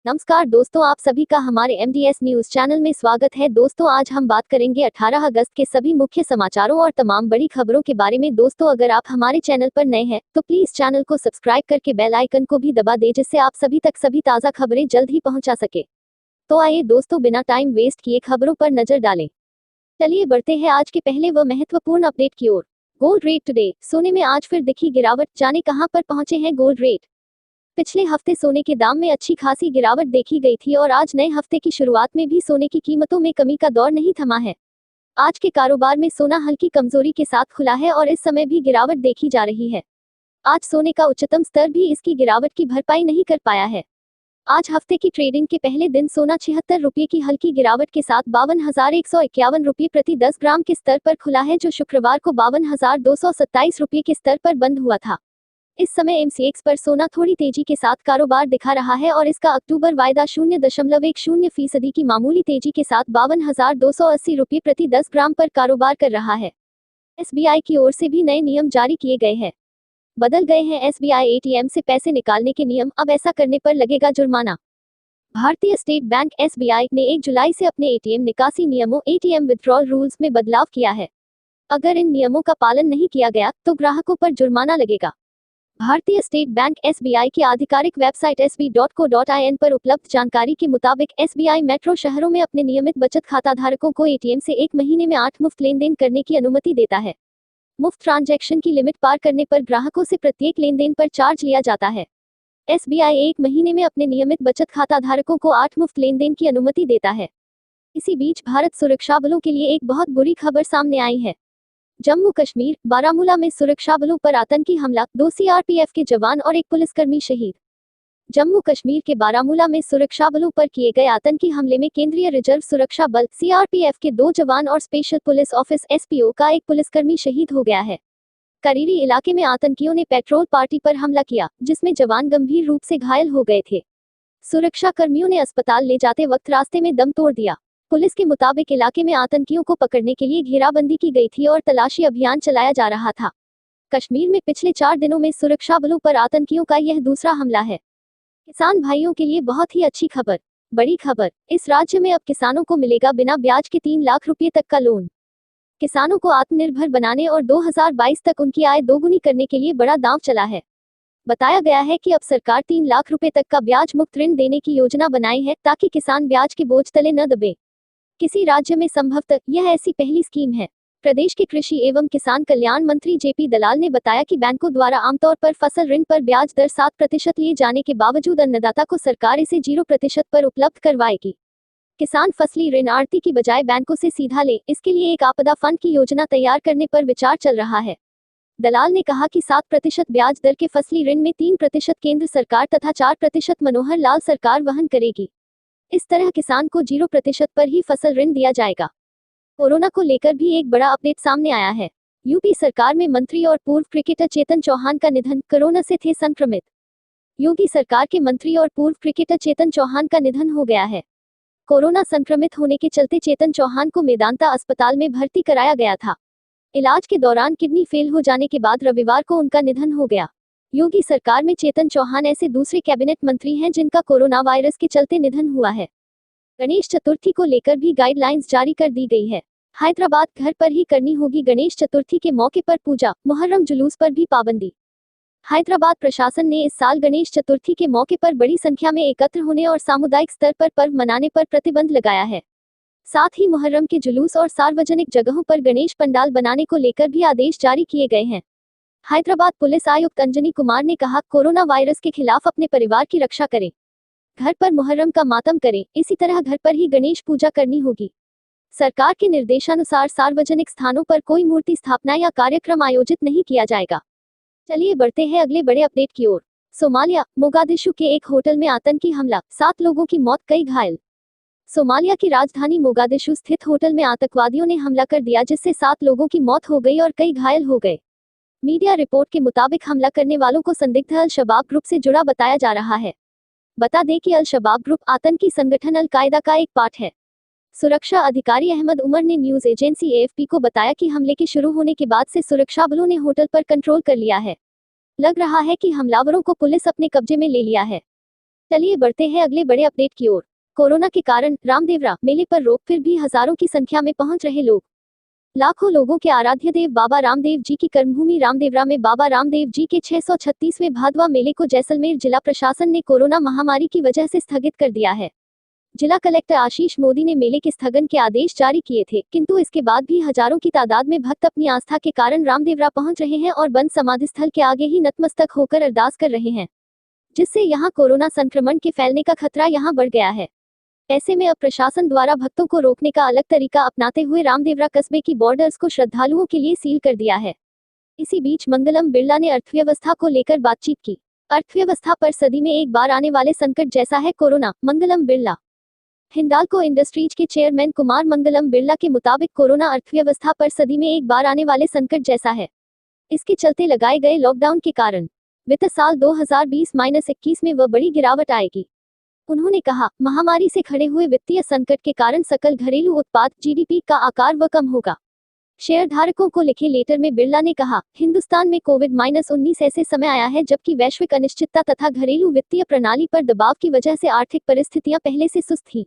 नमस्कार दोस्तों, आप सभी का हमारे MDS न्यूज चैनल में स्वागत है। दोस्तों, आज हम बात करेंगे 18 अगस्त के सभी मुख्य समाचारों और तमाम बड़ी खबरों के बारे में। दोस्तों, अगर आप हमारे चैनल पर नए हैं तो प्लीज चैनल को सब्सक्राइब करके बेल आइकन को भी दबा दें, जिससे आप सभी तक सभी ताज़ा खबरें जल्द ही पहुंचा सके। तो आइए दोस्तों, बिना टाइम वेस्ट किए खबरों पर नजर डालें। चलिए बढ़ते हैं आज के पहले व महत्वपूर्ण अपडेट की ओर। Gold rate today. सोने में आज फिर दिखी गिरावट, जाने कहां पर पहुंचे हैं गोल्ड रेट। पिछले हफ्ते सोने के दाम में अच्छी खासी गिरावट देखी गई थी और आज नए हफ्ते की शुरुआत में भी सोने की कीमतों में कमी का दौर नहीं थमा है। आज के कारोबार में सोना हल्की कमजोरी के साथ खुला है और इस समय भी गिरावट देखी जा रही है। आज सोने का उच्चतम स्तर भी इसकी गिरावट की भरपाई नहीं कर पाया है। आज हफ्ते की ट्रेडिंग के पहले दिन सोना 76 रुपये की हल्की गिरावट के साथ 52,151 रुपये प्रति 10 ग्राम के स्तर पर खुला है, जो शुक्रवार को 52,227 रुपये के स्तर पर बंद हुआ था। इस समय MCX पर सोना थोड़ी तेजी के साथ कारोबार दिखा रहा है और इसका अक्टूबर वायदा 0.10% की मामूली तेजी के साथ 52,280 रुपये प्रति 10 ग्राम पर कारोबार कर रहा है। SBI की ओर से भी नए नियम जारी किए गए हैं। बदल गए हैं SBI ATM से पैसे निकालने के नियम, अब ऐसा करने पर लगेगा जुर्माना। भारतीय स्टेट बैंक SBI ने 1 जुलाई से अपने ATM निकासी नियमों ATM विथड्रॉल रूल्स में बदलाव किया है। अगर इन नियमों का पालन नहीं किया गया तो ग्राहकों पर जुर्माना लगेगा। भारतीय स्टेट बैंक SBI की आधिकारिक वेबसाइट sb.co.in पर उपलब्ध जानकारी के मुताबिक SBI मेट्रो शहरों में अपने नियमित बचत खाता धारकों को ATM से 1 महीने में 8 मुफ्त लेन देन करने की अनुमति देता है। मुफ्त ट्रांजैक्शन की लिमिट पार करने पर ग्राहकों से प्रत्येक लेन देन पर चार्ज लिया जाता है। SBI 1 महीने में अपने नियमित बचत खाता धारकों को 8 मुफ्त लेन देन की अनुमति देता है। इसी बीच भारत सुरक्षा बलों के लिए एक बहुत बुरी खबर सामने आई है। जम्मू कश्मीर बारामूला में सुरक्षा बलों पर आतंकी हमला, 2 CRPF के जवान और एक पुलिसकर्मी शहीद। जम्मू कश्मीर के बारामूला में सुरक्षा बलों पर किए गए आतंकी हमले में केंद्रीय रिजर्व सुरक्षा बल CRPF के 2 जवान और स्पेशल पुलिस ऑफिस SPO का एक पुलिसकर्मी शहीद हो गया है। करीरी इलाके में आतंकियों ने पेट्रोल पार्टी पर हमला किया, जिसमें जवान गंभीर रूप से घायल हो गए थे। सुरक्षा कर्मियों ने अस्पताल ले जाते वक्त रास्ते में दम तोड़ दिया। पुलिस के मुताबिक इलाके में आतंकियों को पकड़ने के लिए घेराबंदी की गई थी और तलाशी अभियान चलाया जा रहा था। कश्मीर में पिछले 4 दिनों में सुरक्षा बलों पर आतंकियों का यह दूसरा हमला है। किसान भाइयों के लिए बहुत ही अच्छी खबर। बड़ी खबर, इस राज्य में अब किसानों को मिलेगा बिना ब्याज के 3 लाख रुपये तक का लोन। किसानों को आत्मनिर्भर बनाने और 2022 तक उनकी आय दोगुनी करने के लिए बड़ा दांव चला है। बताया गया है कि अब सरकार 3 लाख रुपये तक का ब्याज मुक्त ऋण देने की योजना बनाई है, ताकि किसान ब्याज के बोझ तले न दबे। किसी राज्य में संभवतः यह ऐसी पहली स्कीम है। प्रदेश के कृषि एवं किसान कल्याण मंत्री JP दलाल ने बताया कि बैंकों द्वारा आमतौर पर फसल ऋण पर ब्याज दर 7% लिए जाने के बावजूद अन्नदाता को सरकार इसे 0% पर उपलब्ध करवाएगी। किसान फसली ऋण आढ़ती की बजाय बैंकों से सीधा ले, इसके लिए एक आपदा फंड की योजना तैयार करने पर विचार चल रहा है। दलाल ने कहा कि 7% ब्याज दर के फसली ऋण में 3% केंद्र सरकार तथा 4% मनोहर लाल सरकार वहन करेगी। इस तरह किसान को 0% पर ही फसल ऋण दिया जाएगा। कोरोना को लेकर भी एक बड़ा अपडेट सामने आया है। यूपी सरकार में मंत्री और पूर्व क्रिकेटर चेतन चौहान का निधन, कोरोना से थे संक्रमित। योगी सरकार के मंत्री और पूर्व क्रिकेटर चेतन चौहान का निधन हो गया है। कोरोना संक्रमित होने के चलते चेतन चौहान को मेदांता अस्पताल में भर्ती कराया गया था। इलाज के दौरान किडनी फेल हो जाने के बाद रविवार को उनका निधन हो गया। योगी सरकार में चेतन चौहान ऐसे दूसरे कैबिनेट मंत्री हैं जिनका कोरोना वायरस के चलते निधन हुआ है। गणेश चतुर्थी को लेकर भी गाइडलाइंस जारी कर दी गई है। हैदराबाद, घर पर ही करनी होगी गणेश चतुर्थी के मौके पर पूजा, मुहर्रम जुलूस पर भी पाबंदी। हैदराबाद प्रशासन ने इस साल गणेश चतुर्थी के मौके पर बड़ी संख्या में एकत्र होने और सामुदायिक स्तर पर पर्व मनाने पर प्रतिबंध लगाया है। साथ ही मुहर्रम के जुलूस और सार्वजनिक जगहों पर गणेश पंडाल बनाने को लेकर भी आदेश जारी किए गए हैं। हैदराबाद पुलिस आयुक्त अंजनी कुमार ने कहा, कोरोना वायरस के खिलाफ अपने परिवार की रक्षा करें, घर पर मुहर्रम का मातम करें, इसी तरह घर पर ही गणेश पूजा करनी होगी। सरकार के निर्देशानुसार सार्वजनिक स्थानों पर कोई मूर्ति स्थापना या कार्यक्रम आयोजित नहीं किया जाएगा। चलिए बढ़ते हैं अगले बड़े अपडेट की ओर। सोमालिया, मोगादिशु के एक होटल में आतंकी हमला, 7 लोगों की मौत, कई घायल। सोमालिया की राजधानी मोगादिशु स्थित होटल में आतंकवादियों ने हमला कर दिया, जिससे 7 लोगों की मौत हो गई और कई घायल हो गए। मीडिया रिपोर्ट के मुताबिक हमला करने वालों को संदिग्ध अल शबाब ग्रुप से जुड़ा बताया जा रहा है। बता दें कि अल शबाब ग्रुप आतंकी संगठन अल कायदा का एक पार्ट है। सुरक्षा अधिकारी अहमद उमर ने न्यूज एजेंसी AFP को बताया कि हमले के शुरू होने के बाद से सुरक्षा बलों ने होटल पर कंट्रोल कर लिया है। लग रहा है कि हमलावरों को पुलिस अपने कब्जे में ले लिया है। चलिए बढ़ते हैं अगले बड़े अपडेट की ओर। कोरोना के कारण रामदेवरा मेले पर रोक, फिर भी हजारों की संख्या में पहुंच रहे लोग। लाखों लोगों के आराध्य देव बाबा रामदेव जी की कर्मभूमि रामदेवरा में बाबा रामदेव जी के 636वें भादवा मेले को जैसलमेर जिला प्रशासन ने कोरोना महामारी की वजह से स्थगित कर दिया है। जिला कलेक्टर आशीष मोदी ने मेले के स्थगन के आदेश जारी किए थे, किंतु इसके बाद भी हजारों की तादाद में भक्त अपनी आस्था के कारण रामदेवरा पहुंच रहे हैं और बंद समाधि स्थल के आगे ही नतमस्तक होकर अरदास कर रहे हैं, जिससे यहां कोरोना संक्रमण के फैलने का खतरा यहां बढ़ गया है। ऐसे में अब प्रशासन द्वारा भक्तों को रोकने का अलग तरीका अपनाते हुए रामदेवरा कस्बे की बॉर्डर्स को श्रद्धालुओं के लिए सील कर दिया है। इसी बीच मंगलम बिरला ने अर्थव्यवस्था को लेकर बातचीत की। अर्थव्यवस्था पर सदी में एक बार आने वाले संकट जैसा है कोरोना, मंगलम बिरला। हिंडाल्को इंडस्ट्रीज के चेयरमैन कुमार मंगलम बिरला के मुताबिक कोरोना अर्थव्यवस्था पर सदी में एक बार आने वाले संकट जैसा है। इसके चलते लगाए गए लॉकडाउन के कारण वित्त साल 2020-21 में वह बड़ी गिरावट आएगी। उन्होंने कहा, महामारी से खड़े हुए वित्तीय संकट के कारण सकल घरेलू उत्पाद जीडीपी का आकार व कम होगा। शेयरधारकों को लिखे लेटर में बिरला ने कहा, हिंदुस्तान में कोविड-19 ऐसे समय आया है जबकि वैश्विक अनिश्चितता तथा घरेलू वित्तीय प्रणाली पर दबाव की वजह से आर्थिक परिस्थितियां पहले से सुस्त थीं।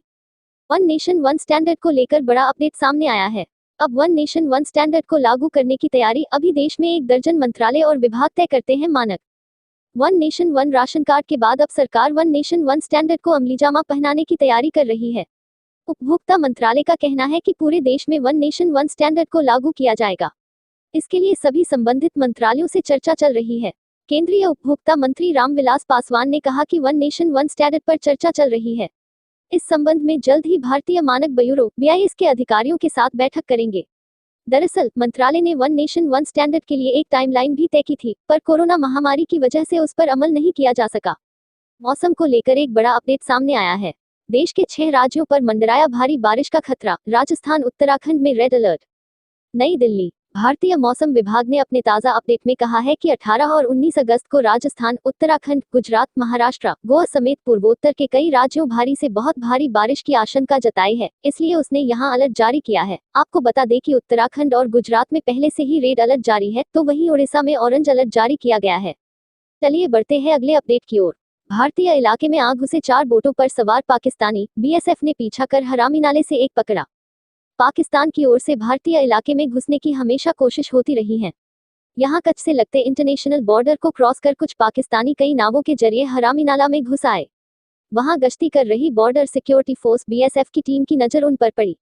वन नेशन वन स्टैंडर्ड को लेकर बड़ा अपडेट सामने आया है। अब वन नेशन वन स्टैंडर्ड को लागू करने की तैयारी अभी देश में 1 दर्जन मंत्रालय और विभाग तय करते हैं मानक। One nation one ration card के बाद अब सरकार वन नेशन वन स्टैंडर्ड को अमलीजामा पहनाने की तैयारी कर रही है। उपभोक्ता मंत्रालय का कहना है कि पूरे देश में वन नेशन वन स्टैंडर्ड को लागू किया जाएगा। इसके लिए सभी संबंधित मंत्रालयों से चर्चा चल रही है। केंद्रीय उपभोक्ता मंत्री रामविलास पासवान ने कहा कि वन नेशन वन स्टैंडर्ड पर चर्चा चल रही है। इस संबंध में जल्द ही भारतीय मानक ब्यूरो BIS के अधिकारियों के साथ बैठक करेंगे। दरअसल मंत्रालय ने वन नेशन वन स्टैंडर्ड के लिए एक टाइमलाइन भी तय की थी, पर कोरोना महामारी की वजह से उस पर अमल नहीं किया जा सका। मौसम को लेकर एक बड़ा अपडेट सामने आया है। देश के 6 राज्यों पर मंडराया भारी बारिश का खतरा, राजस्थान उत्तराखंड में रेड अलर्ट। नई दिल्ली। भारतीय मौसम विभाग ने अपने ताज़ा अपडेट में कहा है कि 18 और 19 अगस्त को राजस्थान, उत्तराखंड, गुजरात, महाराष्ट्र, गोवा समेत पूर्वोत्तर के कई राज्यों भारी से बहुत भारी बारिश की आशंका जताई है, इसलिए उसने यहां अलर्ट जारी किया है। आपको बता दें कि उत्तराखंड और गुजरात में पहले से ही रेड अलर्ट जारी है, तो वहीं उड़ीसा में ऑरेंज अलर्ट जारी किया गया है। चलिए बढ़ते हैं अगले अपडेट की ओर। भारतीय इलाके में आग घुसे 4 बोटों पर सवार पाकिस्तानी, BSF ने पीछा कर हरामी नाले से एक पकड़ा। पाकिस्तान की ओर से भारतीय इलाके में घुसने की हमेशा कोशिश होती रही है। यहां कच्छ से लगते इंटरनेशनल बॉर्डर को क्रॉस कर कुछ पाकिस्तानी कई नावों के जरिए हरामी नाला में घुस आए। वहां गश्ती कर रही बॉर्डर सिक्योरिटी फोर्स BSF की टीम की नजर उन पर पड़ी।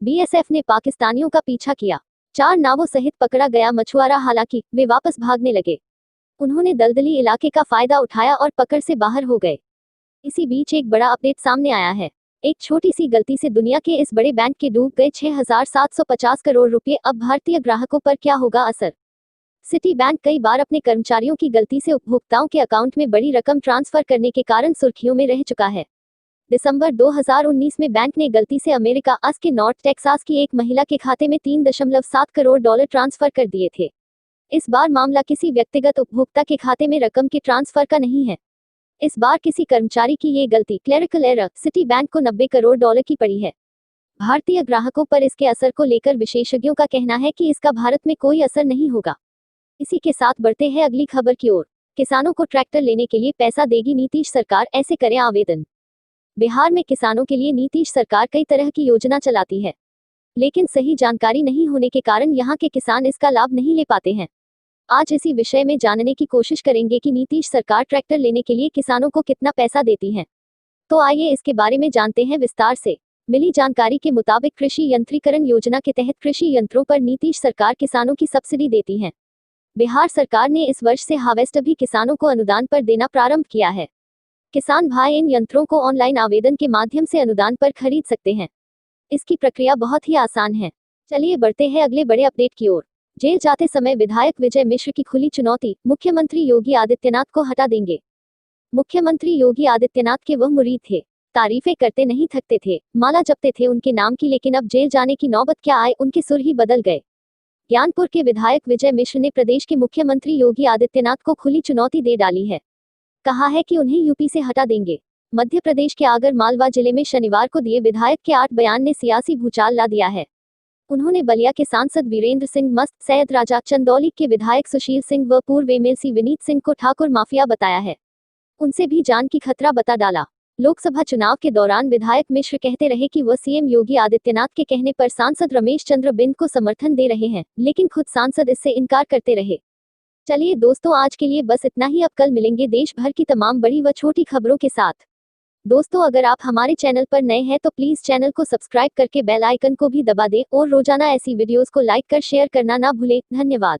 BSF ने पाकिस्तानियों का पीछा किया। 4 नावों सहित पकड़ा गया मछुआरा, हालांकि वे वापस भागने लगे। उन्होंने दलदली इलाके का फायदा उठाया और पकड़ से बाहर हो गए। इसी बीच एक बड़ा अपडेट सामने आया है। एक छोटी सी गलती से दुनिया के इस बड़े बैंक के डूब गए 6,750 करोड़ रुपए। अब भारतीय ग्राहकों पर क्या होगा असर? सिटी बैंक कई बार अपने कर्मचारियों की गलती से उपभोक्ताओं के अकाउंट में बड़ी रकम ट्रांसफर करने के कारण सुर्खियों में रह चुका है। दिसंबर 2019 में बैंक ने गलती से अमेरिका के नॉर्थ टेक्सास की एक महिला के खाते में $3.7 करोड़ ट्रांसफर कर दिए थे। इस बार मामला किसी व्यक्तिगत उपभोक्ता के खाते में रकम के ट्रांसफर का नहीं है। इस बार किसी कर्मचारी की ये गलती, क्लेरिकल एरर, सिटी बैंक को $90 करोड़ की पड़ी है। भारतीय ग्राहकों पर इसके असर को लेकर विशेषज्ञों का कहना है कि इसका भारत में कोई असर नहीं होगा। इसी के साथ बढ़ते हैं अगली खबर की ओर। किसानों को ट्रैक्टर लेने के लिए पैसा देगी नीतीश सरकार, ऐसे करें आवेदन। बिहार में किसानों के लिए नीतीश सरकार कई तरह की योजना चलाती है, लेकिन सही जानकारी नहीं होने के कारण यहाँ के किसान इसका लाभ नहीं ले पाते हैं। आज इसी विषय में जानने की कोशिश करेंगे कि नीतीश सरकार ट्रैक्टर लेने के लिए किसानों को कितना पैसा देती है। तो आइए इसके बारे में जानते हैं विस्तार से। मिली जानकारी के मुताबिक कृषि यंत्रीकरण योजना के तहत कृषि यंत्रों पर नीतीश सरकार किसानों की सब्सिडी देती है। बिहार सरकार ने इस वर्ष से हार्वेस्टर भी किसानों को अनुदान पर देना प्रारंभ किया है। किसान भाई इन यंत्रों को ऑनलाइन आवेदन के माध्यम से अनुदान पर खरीद सकते हैं। इसकी प्रक्रिया बहुत ही आसान है। चलिए बढ़ते हैं अगले बड़े अपडेट की ओर। जेल जाते समय विधायक विजय मिश्र की खुली चुनौती, मुख्यमंत्री योगी आदित्यनाथ को हटा देंगे। मुख्यमंत्री योगी आदित्यनाथ के वह मुरीद थे, तारीफें करते नहीं थकते थे, माला जपते थे उनके नाम की, लेकिन अब जेल जाने की नौबत क्या आए, उनके सुर ही बदल गए। ज्ञानपुर के विधायक विजय मिश्र ने प्रदेश के मुख्यमंत्री योगी आदित्यनाथ को खुली चुनौती दे डाली है। कहा है कि उन्हें यूपी से हटा देंगे। मध्य प्रदेश के आगर मालवा जिले में शनिवार को दिए विधायक के 8 बयान ने सियासी भूचाल ला दिया है। उन्होंने बलिया के सांसद वीरेंद्र सिंह मस्त, सैयद राजा, चंदौली के विधायक सुशील सिंह व पूर्व MLC विनीत सिंह को ठाकुर माफिया बताया है। उनसे भी जान की खतरा बता डाला। लोकसभा चुनाव के दौरान विधायक मिश्र कहते रहे कि वह सीएम योगी आदित्यनाथ के कहने पर सांसद रमेश चंद्र बिंद को समर्थन दे रहे हैं, लेकिन खुद सांसद इससे इनकार करते रहे। चलिए दोस्तों, आज के लिए बस इतना ही। अब कल मिलेंगे देश भर की तमाम बड़ी व छोटी खबरों के साथ। दोस्तों, अगर आप हमारे चैनल पर नए हैं तो प्लीज चैनल को सब्सक्राइब करके बेल आइकन को भी दबा दें और रोजाना ऐसी वीडियोस को लाइक कर शेयर करना ना भूलें। धन्यवाद।